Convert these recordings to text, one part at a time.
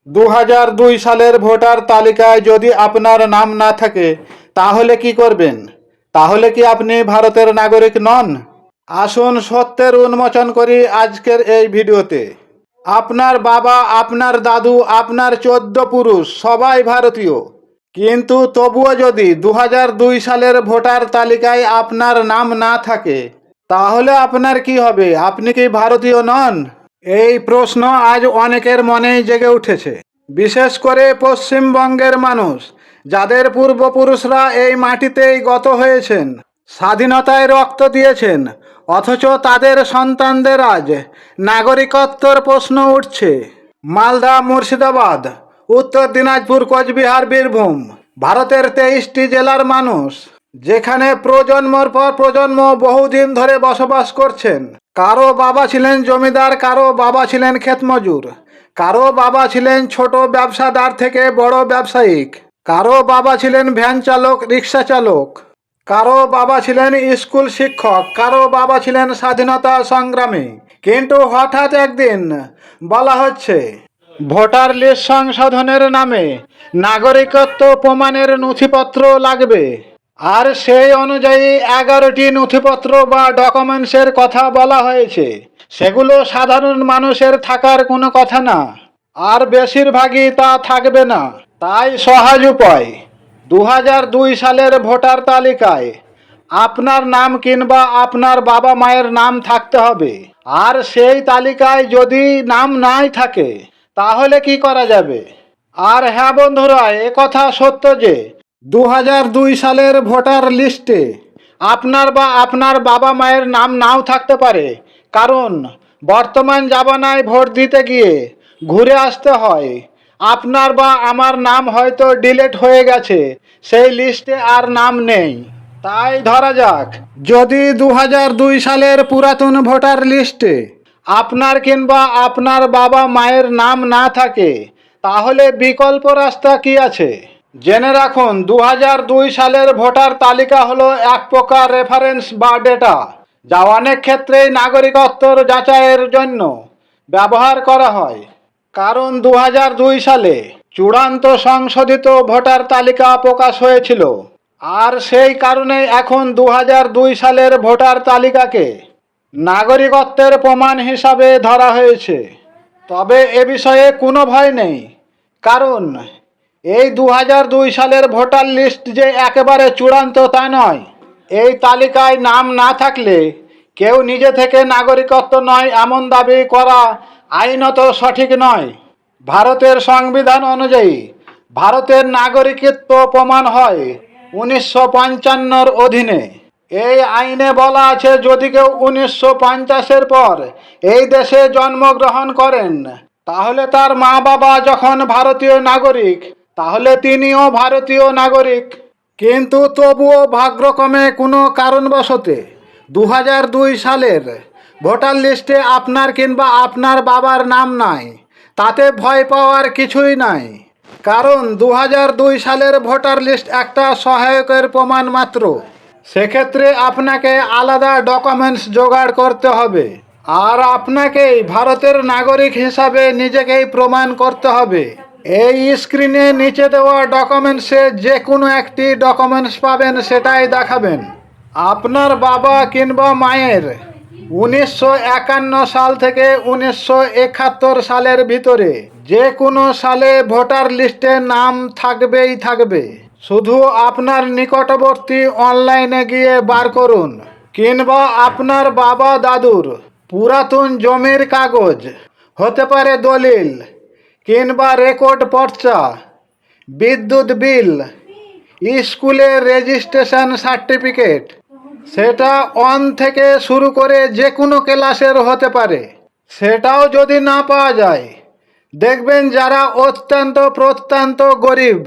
2002 সালের ভোটার তালিকায় যদি আপনার নাম না থাকে তাহলে কি করবেন? তাহলে কি আপনি ভারতের নাগরিক নন? আসুন সত্যের উন্মোচন করি আজকের এই ভিডিওতে। আপনার বাবা, আপনার দাদু, আপনার 14 পুরুষ সবাই ভারতীয়, কিন্তু তবুও যদি 2002 সালের ভোটার তালিকায় আপনার নাম না থাকে তাহলে আপনার কি হবে? আপনি কি ভারতীয় নন? এই প্রশ্ন আজ অনেকের মনেই জেগে উঠেছে, বিশেষ করে পশ্চিমবঙ্গের মানুষ, যাদের পূর্বপুরুষরা এই মাটিতেই গত হয়েছেন, স্বাধীনতায় রক্ত দিয়েছেন, অথচ তাদের সন্তানদের আজ নাগরিকত্বর প্রশ্ন উঠছে। মালদা, মুর্শিদাবাদ, উত্তর দিনাজপুর, কোচবিহার, বীরভূম, ভারতের 23টি জেলার মানুষ, যেখানে প্রজন্মর পর প্রজন্ম বহুদিন ধরে বসবাস করছেন। কারো বাবা ছিলেন জমিদার, কারো বাবা ছিলেন ক্ষেতমজুর, কারো বাবা ছিলেন ছোট ব্যবসাদার থেকে বড় ব্যবসায়িক, কারো বাবা ছিলেন ভ্যান চালক, রিক্সা চালক, কারো বাবা ছিলেন স্কুল শিক্ষক, কারো বাবা ছিলেন স্বাধীনতা সংগ্রামী। কিন্তু হঠাৎ একদিন বলা হচ্ছে ভোটার লিস্ট সংশোধনের নামে নাগরিকত্ব প্রমাণের নথিপত্র লাগবে, আর সেই অনুযায়ী 11টি নথিপত্র বা ডকুমেন্টসের কথা বলা হয়েছে। সেগুলো সাধারণ মানুষের থাকার কোনো কথা না, আর বেশিরভাগই তা থাকবে না। তাই সহজ উপায়, 2002 সালের ভোটার তালিকায় আপনার নাম কিংবা আপনার বাবা মায়ের নাম থাকতে হবে। আর সেই তালিকায় যদি নাম নাই থাকে তাহলে কি করা যাবে? আর হ্যাঁ বন্ধুরা, কথা সত্য যে 2002 সালের ভোটার লিস্টে আপনার বা আপনার বাবা মায়ের নাম নাও থাকতে পারে, কারণ বর্তমান জামানায় ভোট দিতে গিয়ে ঘুরে আসতে হয়। আপনার বা আমার নাম হয়তো ডিলিট হয়ে গেছে, সেই লিস্টে আর নাম নেই। তাই ধরা যাক, যদি 2002 সালের পুরাতন ভোটার লিস্টে আপনার কিংবা আপনার বাবা মায়ের নাম না থাকে তাহলে বিকল্প রাস্তা কি আছে? জেনে রাখুন, 2002 সালের ভোটার তালিকা হলো এক প্রকার রেফারেন্স বা ডেটা, যা অনেক ক্ষেত্রেই নাগরিকত্বর যাচাইয়ের জন্য ব্যবহার করা হয়। কারণ 2002 সালে চূড়ান্ত সংশোধিত ভোটার তালিকা প্রকাশ হয়েছিল, আর সেই কারণে এখন 2002 সালের ভোটার তালিকাকে নাগরিকত্বের প্রমাণ হিসাবে ধরা হয়েছে। তবে এ বিষয়ে কোনো ভয় নেই, কারণ এই 2002 সালের ভোটার লিস্ট যে একেবারে চূড়ান্ত তা নয়। এই তালিকায় নাম না থাকলে কেউ নিজে থেকে নাগরিকত্ব নয় এমন দাবি করা আইনত সঠিক নয়। ভারতের সংবিধান অনুযায়ী ভারতের নাগরিকত্ব প্রমাণ হয় 1955-র অধীনে। এই আইনে বলা আছে, যদি কেউ 1950-এর পর এই দেশে জন্মগ্রহণ করেন তাহলে তার মা বাবা যখন ভারতীয় নাগরিক তাহলে তিনিও ভারতীয় নাগরিক। কিন্তু তবুও ভাগ্যক্রমে কোনো কারণবশতে 2002 সালের ভোটার লিস্টে আপনার কিংবা আপনার বাবার নাম নাই, তাতে ভয় পাওয়ার কিছুই নাই। কারণ 2002 সালের ভোটার লিস্ট একটা সহায়কের প্রমাণ মাত্র। সেক্ষেত্রে আপনাকে আলাদা ডকুমেন্টস জোগাড় করতে হবে, আর আপনাকেই ভারতের নাগরিক হিসাবে নিজেকেই প্রমাণ করতে হবে। এই স্ক্রিনে নিচে দেওয়া ডকুমেন্টসে যে কোনো একটি ডকুমেন্টস পাবেন, সেটাই দেখাবেন। আপনার বাবা কিংবা মায়ের 1951 সাল থেকে 1971 সালের ভিতরে যে কোনো সালে ভোটার লিস্টে নাম থাকবেই থাকবে। শুধু আপনার নিকটবর্তী অনলাইনে গিয়ে বার করুন, কিংবা আপনার বাবা দাদুর পুরাতন জমির কাগজ, হতে পারে দলিল কিংবা রেকর্ড পর্চা, বিদ্যুৎ বিল, স্কুলের রেজিস্ট্রেশন সার্টিফিকেট, সেটা 1 থেকে শুরু করে যে কোনো ক্লাসের হতে পারে। সেটাও যদি না পাওয়া যায়, দেখবেন যারা অত্যন্ত প্রত্যন্ত গরিব,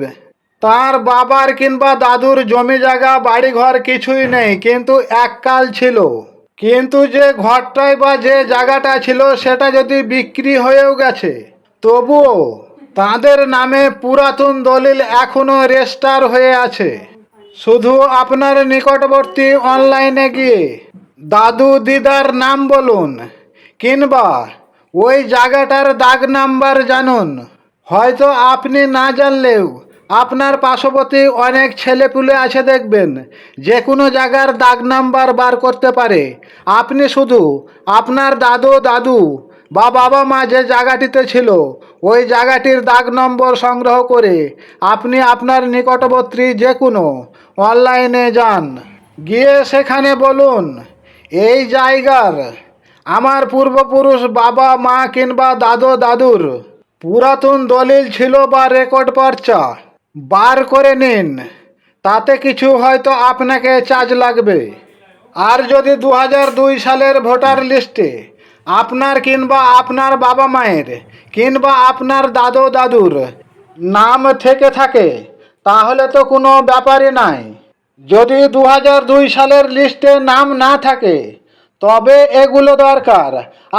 তার বাবার কিংবা দাদুর জমি জায়গা বাড়িঘর কিছুই নেই, কিন্তু এককাল ছিল, কিন্তু যে ঘরটায় বা যে জায়গাটা ছিল সেটা যদি বিক্রি হয়েও গেছে, তবুও তাদের নামে পুরাতন দলিল এখনো রেজিস্টার হয়ে আছে। শুধু আপনার নিকটবর্তী অনলাইনে গিয়ে দাদু দিদার নাম বলুন, কিংবা ওই জায়গাটার দাগ নাম্বার জানুন, হয়তো আপনি না জানলেও আপনার পার্শ্ববর্তী অনেক ছেলেপুলে আছে দেখবেন, যে কোনো জায়গার দাগ নাম্বার বার করতে পারে। আপনি শুধু আপনার দাদু দাদু বা বাবা মা যে জায়গাটিতে ছিল ওই জায়গাটির দাগ নম্বর সংগ্রহ করে আপনি আপনার নিকটবর্তী যে কোনো অনলাইনে যান, গিয়ে সেখানে বলুন এই জায়গার আমার পূর্বপুরুষ বাবা মা কিংবা দাদু দাদুর পুরাতন দলিল ছিল বা রেকর্ড পর্চা বার করে নিন। তাতে কিছু হয়তো আপনাকে চার্জ লাগবে। আর যদি 2002 সালের ভোটার লিস্টে আপনার কিংবা আপনার বাবা মায়ের কিংবা আপনার দাদু দাদুর নাম থেকে থাকে তাহলে তো কোনো ব্যাপারই নাই। যদি 2002 সালের লিস্টে নাম না থাকে তবে এগুলো দরকার,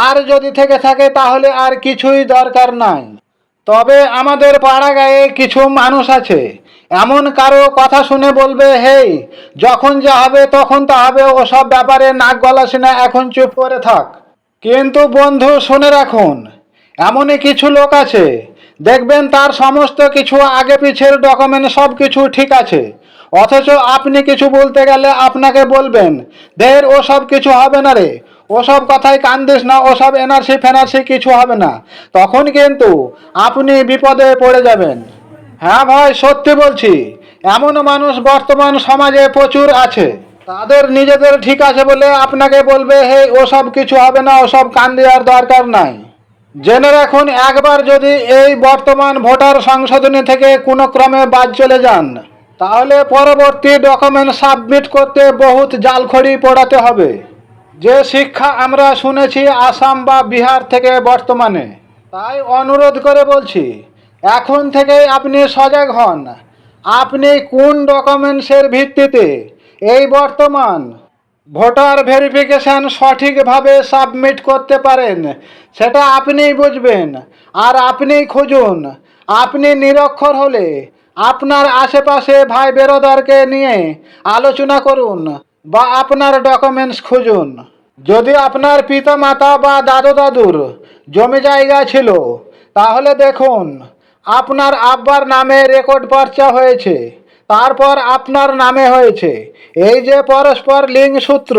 আর যদি থেকে থাকে তাহলে আর কিছুই দরকার নাই। তবে আমাদের পাড়া গায়ে কিছু মানুষ আছে, এমন কারো কথা শুনে বলবে হেই যখন যা হবে তখন তা হবে, ওসব ব্যাপারে নাক গলাসি না, এখন চুপ করে থাক। কিন্তু বন্ধু শুনে রাখুন, এমনই কিছু লোক আছে দেখবেন তার সমস্ত কিছু আগে পিছের ডকুমেন্ট সব কিছু ঠিক আছে, অথচ আপনি কিছু বলতে গেলে আপনাকে বলবেন দের ওসব কিছু হবে না রে, ওসব কথায় কান দিস না, ওসব এনআরসি ফেনার্সি কিছু হবে না। তখন কিন্তু আপনি বিপদে পড়ে যাবেন। হ্যাঁ ভাই, সত্যি বলছি, এমন মানুষ বর্তমান সমাজে প্রচুর আছে। তাদের নিজেদের ঠিক আছে বলে আপনাকে বলবে হে ওসব কিছু হবে না, ওসব কান দেওয়ার দরকার নাই। জেনে রাখুন, একবার যদি এই বর্তমান ভোটার সংশোধনী থেকে কোনো ক্রমে বাদ চলে যান তাহলে পরবর্তী ডকুমেন্ট সাবমিট করতে বহুত জালখড়ি পোড়াতে হবে। যে শিক্ষা আমরা শুনেছি আসাম বা বিহার থেকে বর্তমানে, তাই অনুরোধ করে বলছি এখন থেকেই আপনি সজাগ হন। আপনি কোন ডকুমেন্টসের ভিত্তিতে এই বর্তমান ভোটার ভেরিফিকেশন সঠিকভাবে সাবমিট করতে পারেন সেটা আপনিই বুঝবেন, আর আপনিই খুঁজুন। আপনি নিরক্ষর হলে আপনার আশেপাশে ভাই বেরোদারকে নিয়ে আলোচনা করুন বা আপনার ডকুমেন্টস খুঁজুন। যদি আপনার পিতা মাতা বা দাদু দাদুর জমি জায়গা ছিল তাহলে দেখুন আপনার আব্বার নামে রেকর্ড পর্চা হয়েছে, তারপর আপনার নামে হয়েছে, এই যে পরস্পর লিঙ্ক সূত্র,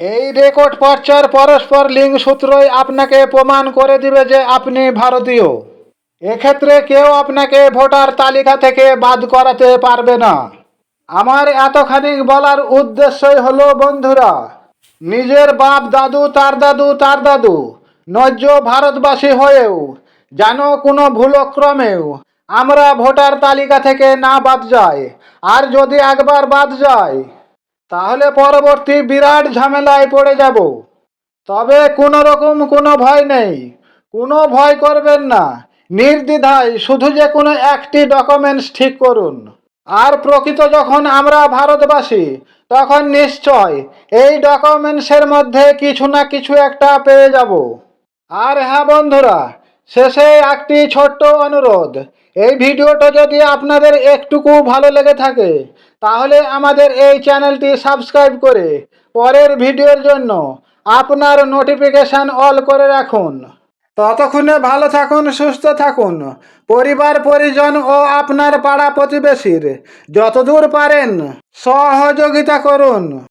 এই রেকর্ড পর্চার পরস্পর লিঙ্ক সূত্রই আপনাকে প্রমাণ করে দিবে যে আপনি ভারতীয়। এক্ষেত্রে কেউ আপনাকে ভোটার তালিকা থেকে বাদ করাতে পারবে না। আমার এতখানি বলার উদ্দেশ্যই হলো বন্ধুরা, নিজের বাপ দাদু তার দাদু তার দাদু নৈজ ভারতবাসী হয়েও যেন কোনো ভুলক্রমেও আমরা ভোটার তালিকা থেকে না বাদ যাই। আর যদি একবার বাদ যায় তাহলে পরবর্তী বিরাট ঝামেলায় পড়ে যাব। তবে কোনো রকম কোনো ভয় নেই, কোনো ভয় করবেন না, নির্দ্বিধায় শুধু যে কোনো একটি ডকুমেন্টস ঠিক করুন। আর প্রকৃত যখন আমরা ভারতবাসী তখন নিশ্চয় এই ডকুমেন্টসের মধ্যে কিছু না কিছু একটা পেয়ে যাব। আর হ্যাঁ বন্ধুরা, শেষে একটি ছোট্ট অনুরোধ, এই ভিডিওটা যদি আপনাদের একটুকু ভালো লেগে থাকে তাহলে আমাদের এই চ্যানেলটি সাবস্ক্রাইব করে পরের ভিডিওর জন্য আপনার নোটিফিকেশান অল করে রাখুন। ততক্ষণে ভালো থাকুন, সুস্থ থাকুন, পরিবার পরিজন ও আপনার পাড়া প্রতিবেশীর যতদূর পারেন সহযোগিতা করুন।